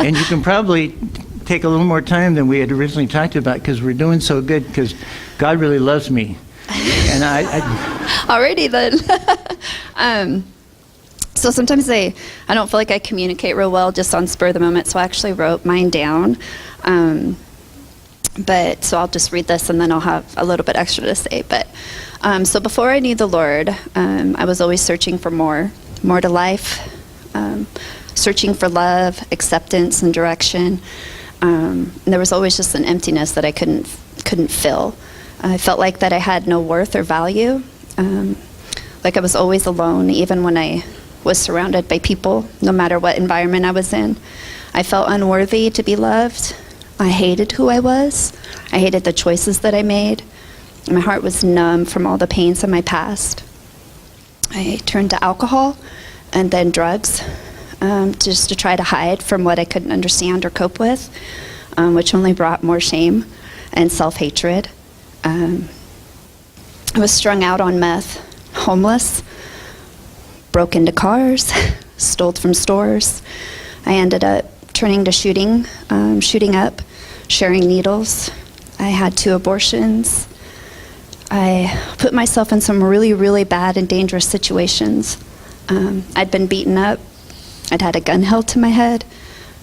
And you can probably take a little more time than we had originally talked about because we're doing so good because God really loves me. And I Alrighty then. So sometimes I don't feel like I communicate real well just on spur of the moment, so I actually wrote mine down. But so I'll just read this and then I'll have a little bit extra to say. But so before I knew the Lord, I was always searching for more to life, searching for love, acceptance, and direction. And there was always just an emptiness that I couldn't fill. I felt like that I had no worth or value, like I was always alone, even when I was surrounded by people, no matter what environment I was in. I felt unworthy to be loved. I hated who I was. I hated the choices that I made. My heart was numb from all the pains of my past. I turned to alcohol and then drugs, just to try to hide from what I couldn't understand or cope with, which only brought more shame and self-hatred. I was strung out on meth, homeless, broke into cars, stole from stores. I ended up turning to shooting up, sharing needles. I had 2 abortions. I put myself in some really, really bad and dangerous situations. I'd been beaten up. I'd had a gun held to my head.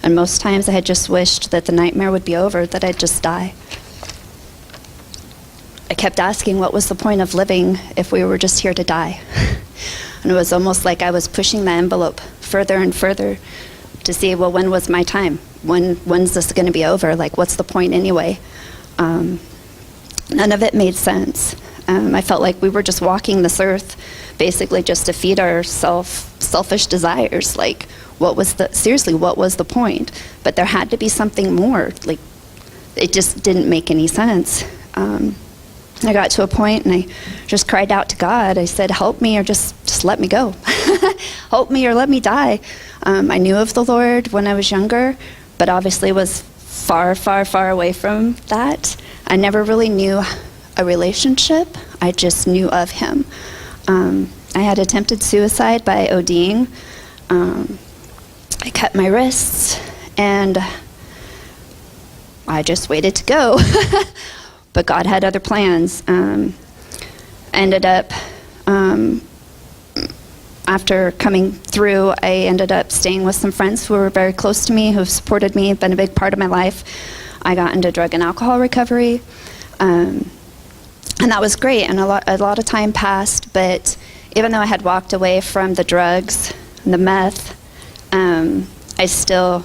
And most times I had just wished that the nightmare would be over, that I'd just die. I kept asking what was the point of living if we were just here to die. And it was almost like I was pushing the envelope further and further to see, well, when was my time? When's this going to be over? Like, what's the point anyway? None of it made sense. I felt like we were just walking this earth basically just to feed our selfish desires. Like, what was the point? But there had to be something more. Like, it just didn't make any sense. I got to a point and I just cried out to God. I said, help me or just let me go. Help me or let me die. I knew of the Lord when I was younger, but obviously was far, far, far away from that. I never really knew a relationship. I just knew of him. I had attempted suicide by ODing. I cut my wrists and I just waited to go. But God had other plans. Ended up, after coming through, I ended up staying with some friends who were very close to me, who have supported me, been a big part of my life. I got into drug and alcohol recovery, and that was great. And a lot of time passed, but even though I had walked away from the drugs and the meth, I still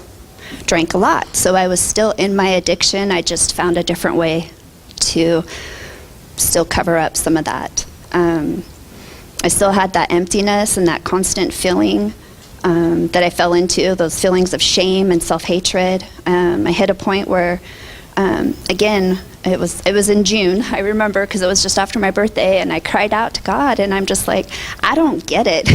drank a lot. So I was still in my addiction. I just found a different way to still cover up some of that. I still had that emptiness and that constant feeling that I fell into, those feelings of shame and self-hatred. I hit a point where, again, it was in June, I remember, because it was just after my birthday, and I cried out to God, and I'm just like, I don't get it.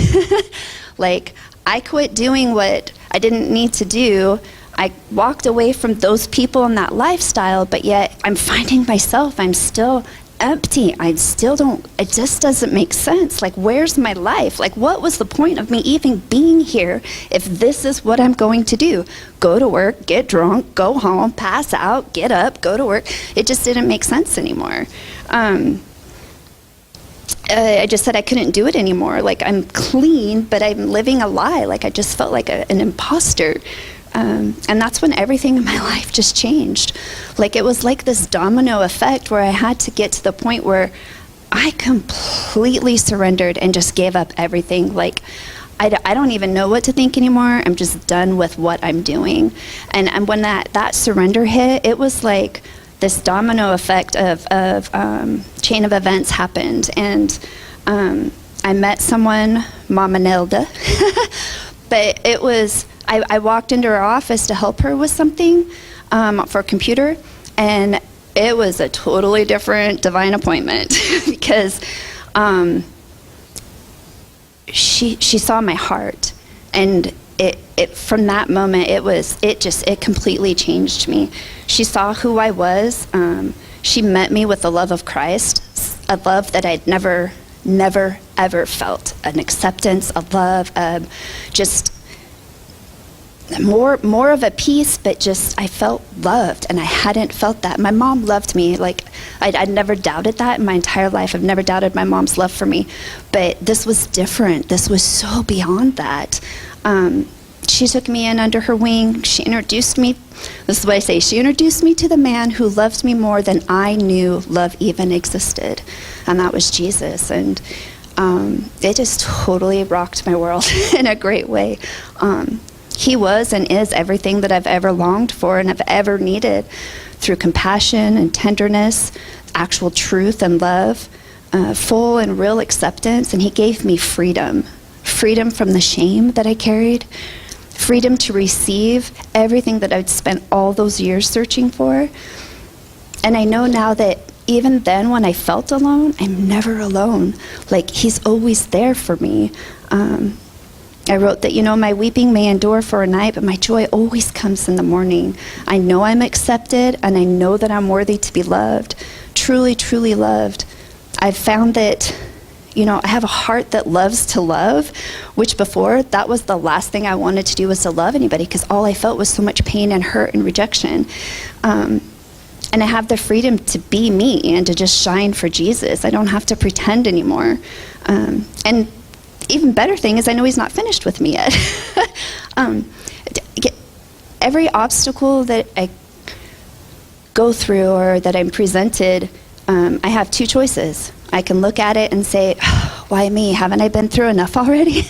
Like, I quit doing what I didn't need to do. I walked away from those people and that lifestyle, but yet I'm finding myself, I'm still empty. I still don't, it just doesn't make sense. Like, where's my life? Like, what was the point of me even being here if this is what I'm going to do? Go to work, get drunk, go home, pass out, get up, go to work. It just didn't make sense anymore. I just said I couldn't do it anymore. Like, I'm clean, but I'm living a lie. Like, I just felt like an imposter. And that's when everything in my life just changed. Like, it was like this domino effect where I had to get to the point where I completely surrendered and just gave up everything. Like, I don't even know what to think anymore. I'm just done with what I'm doing. And when that surrender hit, it was like this domino effect of chain of events happened. And I met someone, Mama Nelda, but it was, I walked into her office to help her with something for a computer, and it was a totally different divine appointment because she saw my heart, and it from that moment it completely changed me. She saw who I was. She met me with the love of Christ, a love that I'd never ever felt, an acceptance, a love, just more of a peace, but just I felt loved, and I hadn't felt that. My mom loved me. Like I'd never doubted that in my entire life. I've never doubted my mom's love for me, but this was different. This was so beyond that. She took me in under her wing. She introduced me. This is what I say. She introduced me to the man who loved me more than I knew love even existed, and that was Jesus. And it just totally rocked my world in a great way. He was and is everything that I've ever longed for and have ever needed, through compassion and tenderness, actual truth and love, full and real acceptance. And he gave me freedom from the shame that I carried, freedom to receive everything that I'd spent all those years searching for. And I know now that even then when I felt alone, I'm never alone. Like, he's always there for me. I wrote that, my weeping may endure for a night, but my joy always comes in the morning. I know I'm accepted, and I know that I'm worthy to be loved, truly, truly loved. I've found that, I have a heart that loves to love, which before, that was the last thing I wanted to do, was to love anybody, because all I felt was so much pain and hurt and rejection. And I have the freedom to be me and to just shine for Jesus. I don't have to pretend anymore. And even better thing is I know he's not finished with me yet. Every obstacle that I go through or that I'm presented, I have two choices. I can look at it and say, oh, why me? Haven't I been through enough already?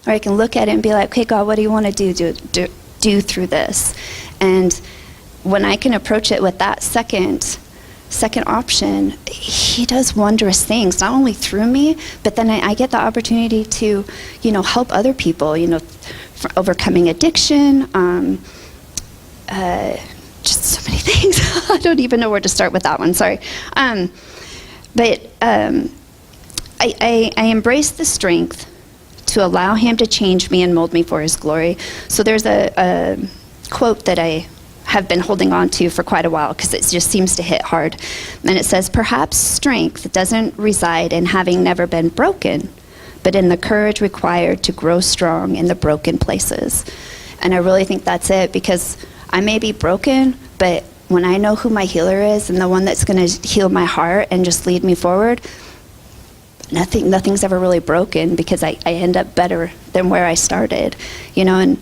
Or I can look at it and be like, okay, God, what do you want to do through this? And when I can approach it with that second option, he does wondrous things, not only through me, but then I get the opportunity to, help other people, for overcoming addiction, just so many things. I don't even know where to start with that one, sorry. But I embrace the strength to allow him to change me and mold me for his glory. So there's a quote that I have been holding on to for quite a while, because it just seems to hit hard. And it says, perhaps strength doesn't reside in having never been broken, but in the courage required to grow strong in the broken places. And I really think that's it, because I may be broken, but when I know who my healer is and the one that's going to heal my heart and just lead me forward, nothing's ever really broken, because I end up better than where I started, and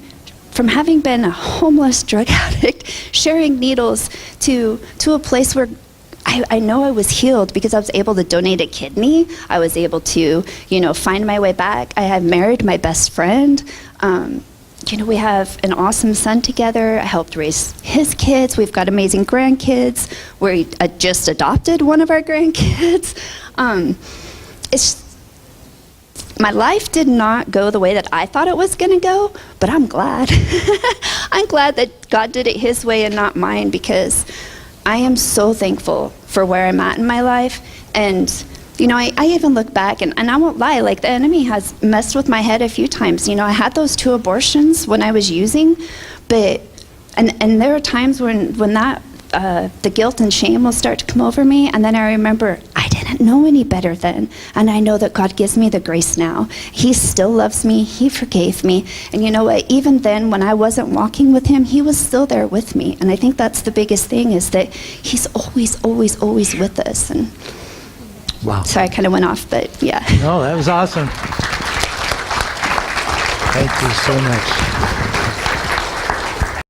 from having been a homeless drug addict, sharing needles, to a place where I know I was healed because I was able to donate a kidney. I was able to, find my way back. I have married my best friend. We have an awesome son together. I helped raise his kids. We've got amazing grandkids. We just adopted one of our grandkids. My life did not go the way that I thought it was going to go, but I'm glad. I'm glad that God did it his way and not mine, because I am so thankful for where I'm at in my life. And, I even look back, and I won't lie, like, the enemy has messed with my head a few times. I had those 2 abortions when I was using, but, and there are times when that, the guilt and shame will start to come over me, and then I remember I didn't know any better then, and I know that God gives me the grace now. He still loves me. He forgave me, and you know what? Even then, when I wasn't walking with him, he was still there with me. And I think that's the biggest thing, is that he's always, always, always with us. And wow. So I kind of went off, but yeah. No, that was awesome. Thank you so much.